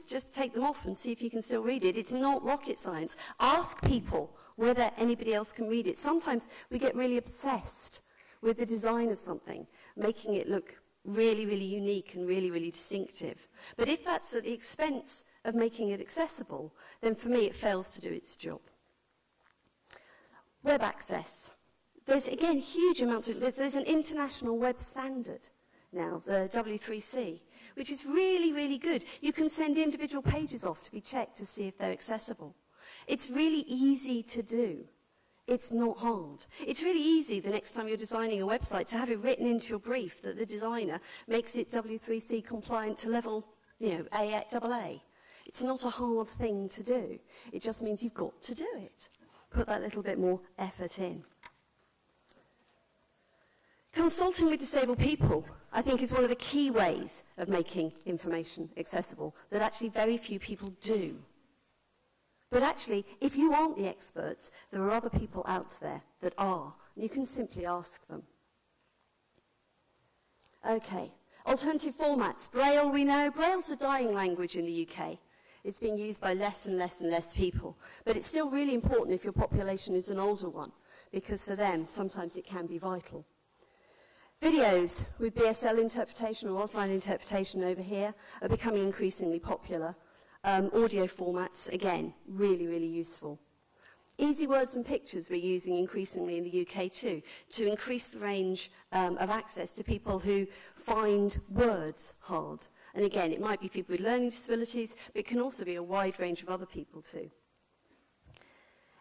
just take them off and see if you can still read it. It's not rocket science. Ask people whether anybody else can read it. Sometimes we get really obsessed with the design of something, making it look really, really unique and really, really distinctive. But if that's at the expense of making it accessible, then for me it fails to do its job. Web access. There's, again, huge amounts of... There's an international web standard now, the W3C, which is really, really good. You can send individual pages off to be checked to see if they're accessible. It's really easy to do. It's not hard. It's really easy the next time you're designing a website to have it written into your brief that the designer makes it W3C compliant to level, AA. It's not a hard thing to do. It just means you've got to do it. Put that little bit more effort in. Consulting with disabled people, I think, is one of the key ways of making information accessible that actually very few people do. But actually, if you aren't the experts, there are other people out there that are. And you can simply ask them. Okay, alternative formats. Braille, we know. Braille's a dying language in the UK. It's being used by less and less and less people. But it's still really important if your population is an older one, because for them, sometimes it can be vital. Videos with BSL interpretation or Ausline interpretation over here are becoming increasingly popular. Audio formats, again, really, really useful. Easy words and pictures we're using increasingly in the UK too, to increase the range of access to people who find words hard. And again, it might be people with learning disabilities, but it can also be a wide range of other people too.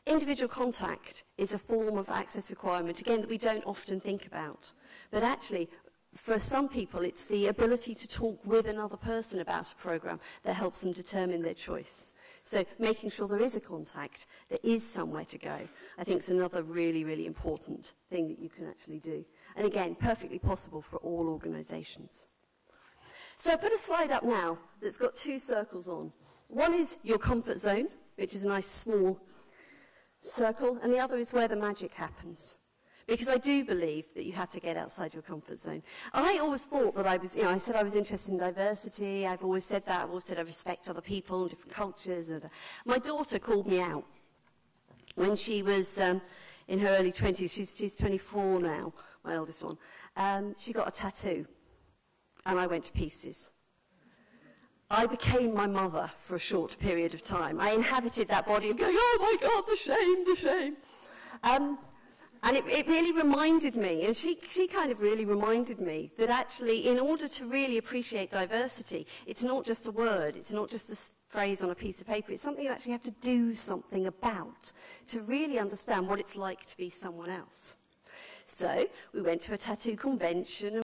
Individual contact is a form of access requirement, again, that we don't often think about. But actually, for some people, it's the ability to talk with another person about a program that helps them determine their choice. So making sure there is a contact, there is somewhere to go, I think is another really, really important thing that you can actually do. And again, perfectly possible for all organisations. So I put a slide up now that's got two circles on. One is your comfort zone, which is a nice small circle, and the other is where the magic happens. Because I do believe that you have to get outside your comfort zone. I always thought that I was, I said I was interested in diversity. I've always said that. I've always said I respect other people and different cultures. And my daughter called me out when she was in her early 20s. She's 24 now, my oldest one. She got a tattoo, and I went to pieces. I became my mother for a short period of time. I inhabited that body of going, oh my God, the shame, the shame. And it really reminded me, and she kind of really reminded me, that actually in order to really appreciate diversity, it's not just a word, it's not just a phrase on a piece of paper, it's something you actually have to do something about to really understand what it's like to be someone else. So we went to a tattoo convention,